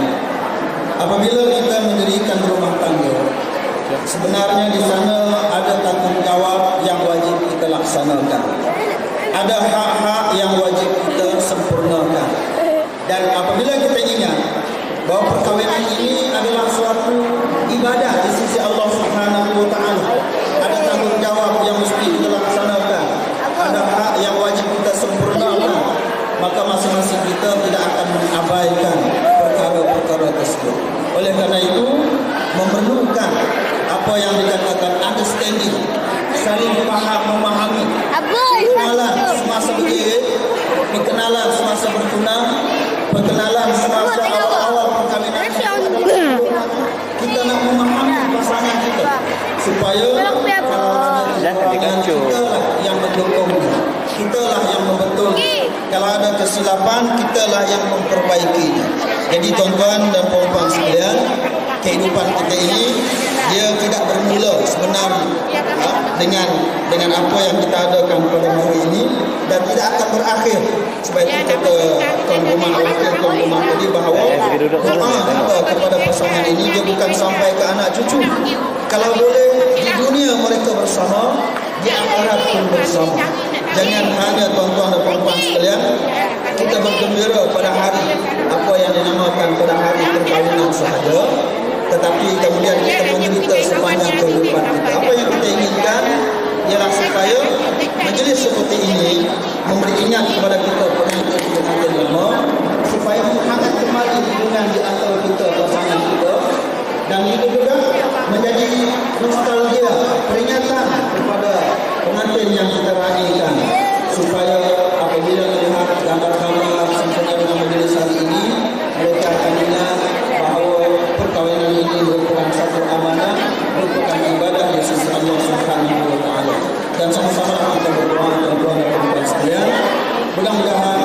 Speaker 9: apabila kita mendirikan rumah tangga, sebenarnya di sana ada tanggungjawab yang wajib kita laksanakan. Ada hak-hak yang wajib kita sempurnakan. Dan apabila kita ingat bahawa perkahwinan ini adalah suatu ibadah di sisi Allah Subhanahu wa taala, ada tanggungjawab yang mesti kita laksanakan, ada hak yang wajib kita sempurnakan, maka masing-masing kita tidak akan mengabaikan perkara-perkara tersebut. Oleh kerana itu, memerlukan apa yang dikatakan understanding, saling faham, memahami, kenalan semasa berjaya, perkenalan semasa bertunang, perkenalan semasa awal-awal perkahwinan. Kita nak memahami pasangan kita supaya kita lah yang mendukungnya, kita lah yang membetulnya. Kalau ada kesilapan, kita lah yang memperbaikinya. Jadi tuan-tuan dan puan-puan sekalian, kehidupan kita ini dia tidak bermula sebenarnya dengan apa yang kita adakan pada hari ini, dan tidak akan berakhir. Sebab itu kata Tuan Rumah tadi bahawa doa kita kepada pasangan ini dia bukan sampai ke anak cucu. Kalau boleh di dunia mereka bersama, di akhirat pun bersama. Jangan hanya tuan-tuan dan puan-puan sekalian kita bergembira pada hari apa yang dinamakan pada hari perkahwinan sahaja, tetapi kemudian kita menderita sepanjang kehidupan kita. Apa yang kita inginkan ialah supaya majlis seperti ini memberi ingat kepada kita pengantin lama, supaya menghangat kembali hubungan di antara kita, pasangan kita, dan itu juga menjadi nostalgia, peringatan kepada pengantin yang kita raikan, supaya apabila melihat gambar-gambar sempena dengan majlis hari ini, mereka akan ingat bahawa perkahwinan ini merupakan satu amanah, merupakan ibadah di sisi Allah Subhanahu wa taala. Dan sama-sama kita berdoa tuan-tuan dan puan-puan sekalian, mudah-mudahan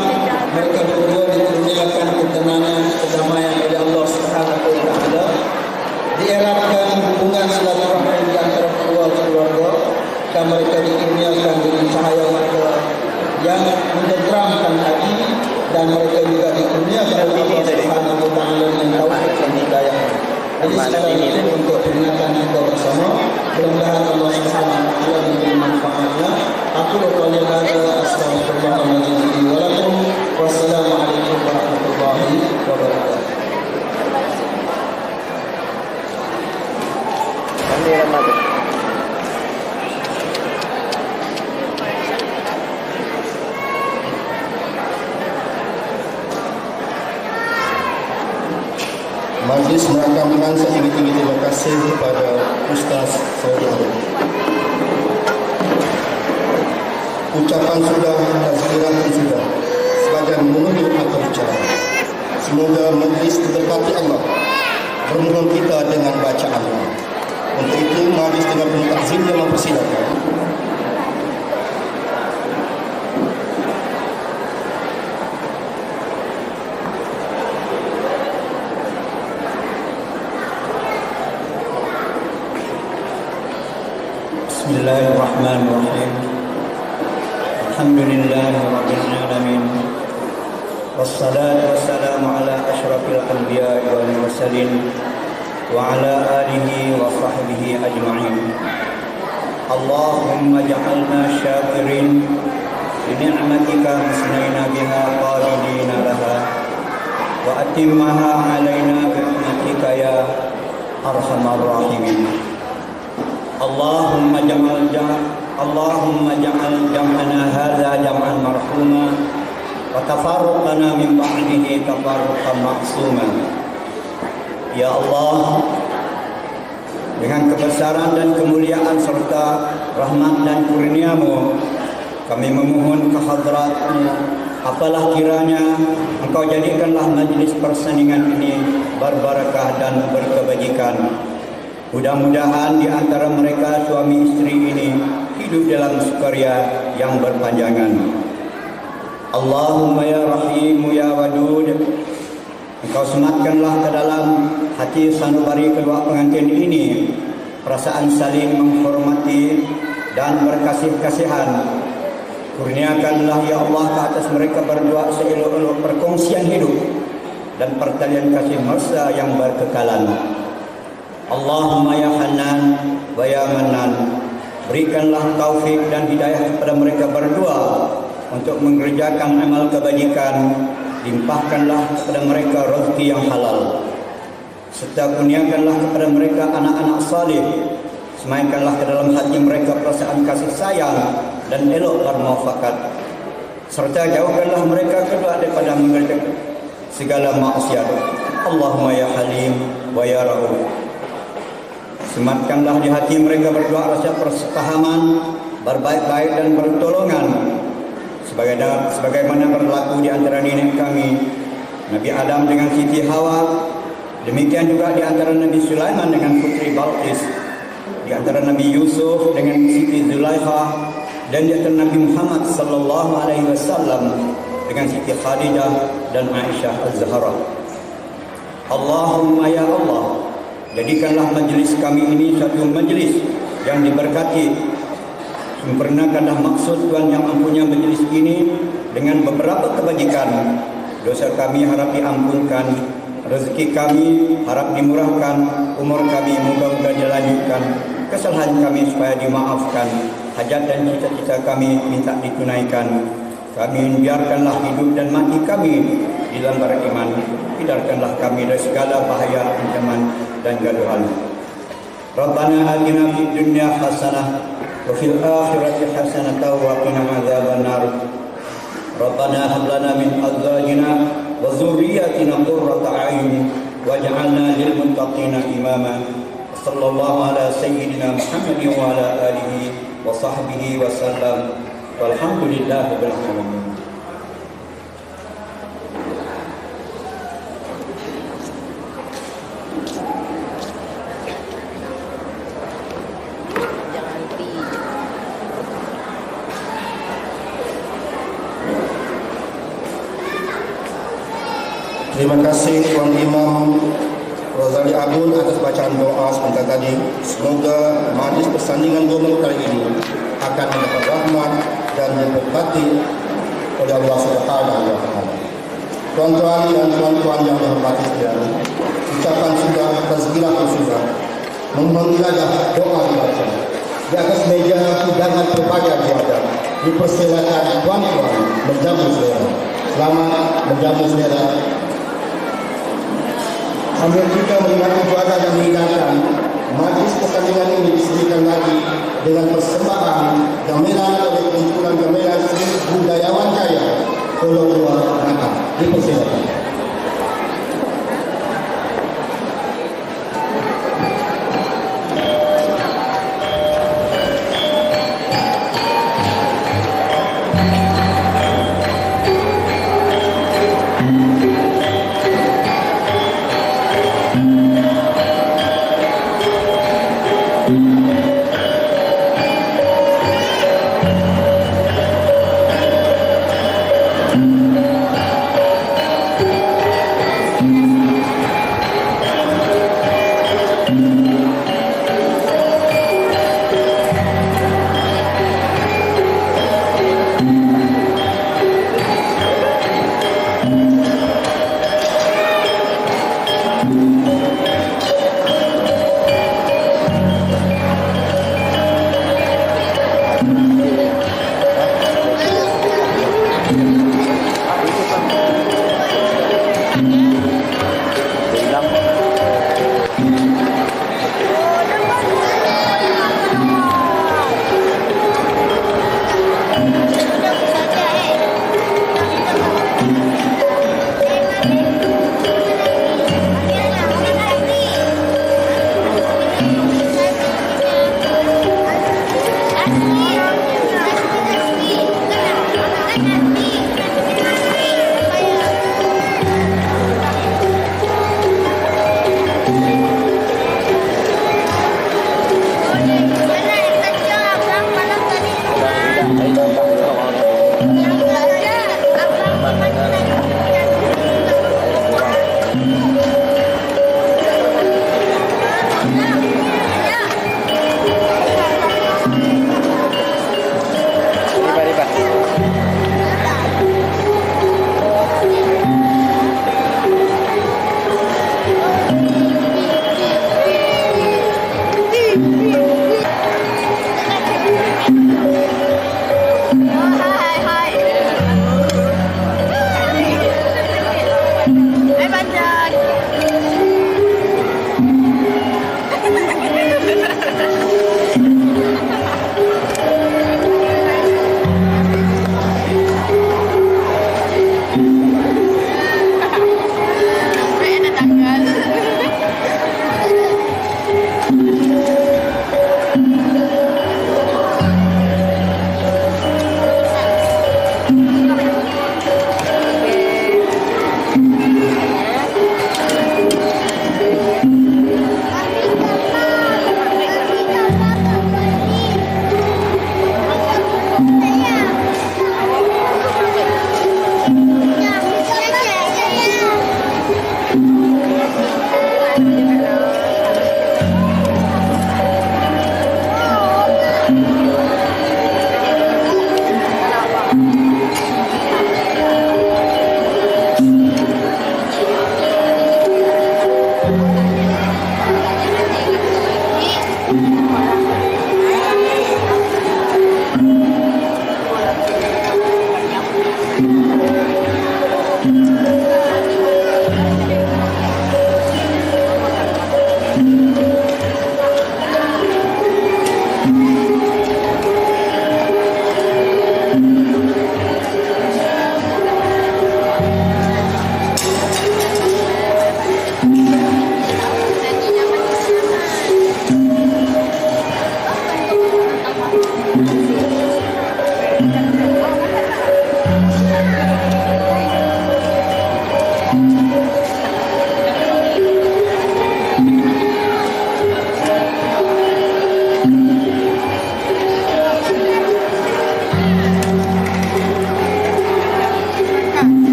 Speaker 9: mereka berdua dikurniakan ketenangan, kedamaian oleh Allah Subhanahu wa taala, dieratkan hubungan silaturahmi di antara keluarga, dan mereka dikurniakan dengan cahaya mata yang menenteramkan hati, dan mereka juga dikurniakan oleh Allah Subhanahu wa taala dengan taufik dan hidayah. Jadi sekali itu untuk peringatan kita bersama, mudah-mudahan Allah Subhanahu wa taala memberi manfaatnya. Aku qauli hadza astaghfirullahaladzim wa lakum. Wassalamualaikum warahmatullahi wabarakatuh.
Speaker 7: Majlis merakamkan setinggi-tinggi terima kasih kepada Ustaz Saudi Arabia. Ucapan sudah, takziran pun sudah. Sebagai menutup atau bicara. Semoga majlis diberkati Allah. Bermohon kita dengan bacaan. Untuk itu majlis dengan penuh takzim yang mempersilakan.
Speaker 10: Bismillahirrahmanirrahim. Alhamdulillahirabbil alamin. Wassalatu wassalamu ala asyrafil anbiya'i wal mursalin wa ala alihi wa sahbihi ajma'in. Allahumma ja'alna syakirin li ni'matika musnina biha qalidina laha wa atimmaha alaina bi rahmatika ya arhamar rahimin. Allahumma ja'al jam'ana hadza jam'an marhuma wa tafarruqana min ba'dihi tafarruqan ma'suma. Ya Allah, dengan kebesaran dan kemuliaan serta rahmat dan kurnia-Mu, kami memohon ke hadrat-Mu, apalah kiranya Engkau jadikanlah majlis persandingan ini berbarakah dan berkebajikan. Mudah-mudahan di antara mereka suami istri ini hidup dalam sukaria yang berpanjangan. Allahumma ya Rahim ya Wadud, Engkau sematkanlah ke dalam hati sanubari kedua pengantin ini perasaan saling menghormati dan berkasih-kasihan. Kurniakanlah ya Allah ke atas mereka berdua seelok-elok perkongsian hidup dan pertalian kasih mesra yang berkekalan. Allahumma ya Hanan wa ya Manan, berikanlah taufik dan hidayah kepada mereka berdua untuk mengerjakan amal kebajikan. Limpahkanlah kepada mereka rezeki yang halal, serta kurniakanlah kepada mereka anak-anak saleh. Semaikanlah ke dalam hati mereka perasaan kasih sayang dan elok bermuafakat, serta jauhkanlah mereka kedua daripada mengerjakan segala maksiat. Allahumma ya Halim wa ya Rauf, sematkanlah di hati mereka berdua rasa persepahaman, berbaik-baik dan bertolongan, sebagaimana berlaku di antara nenek kami Nabi Adam dengan Siti Hawa. Demikian juga di antara Nabi Sulaiman dengan putri Balqis, di antara Nabi Yusuf dengan Siti Zulaikha, dan di antara Nabi Muhammad sallallahu alaihi wasallam dengan Siti Khadijah dan Aisyah Az-Zahra. Allahumma ya Allah, jadikanlah majlis kami ini satu majlis yang diberkati. Sempurnakanlah maksud Tuhan yang mempunyai majlis ini dengan beberapa kebajikan. Dosa kami harap diampunkan, rezeki kami harap dimurahkan, umur kami moga-moga dilanjutkan, kesalahan kami supaya dimaafkan, hajat dan cita-cita kami minta ditunaikan. Kami biarkanlah hidup dan mati kami di dalam beriman. Hindarkanlah kami dari segala bahaya, ancaman dan gaduhan. Rabbana atina fid dunya hasanah wa fil akhirati hasanah wa qina adzabannar. Rabbana hab lana min azwajina wa dzurriyyatina qurrata a'yun waj'alna lil muttaqina imama. Sallallahu ala sayyidina Muhammadin wa ala alihi wa sahbihi wa sallam. Walhamdulillahirabbil alamin.
Speaker 7: Terima kasih Tuan Imam Rozali Abun atas bacaan doa sebentar tadi. Semoga majlis persandingan gomel kali ini akan mendapat rahmat dan diberkati oleh Allah Subhanahu wa taala. Tuan-tuan dan tuan-tuan yang dihormati sekalian, ucapan sudah, tazkirah sudah, memengiladah doa dibaca. Di atas meja hidangan berbagai ada. Dipersilakan tuan-tuan menjamu selera. Selamat menjamu selera. Sambil kita menikmati juara yang dihidangkan, majlis persandingan ini disediakan lagi dengan persembahan gamelan oleh kumpulan gamelan Sri Budayawan Jaya Pulau Dua Naka. Dipersilakan.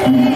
Speaker 6: Amin.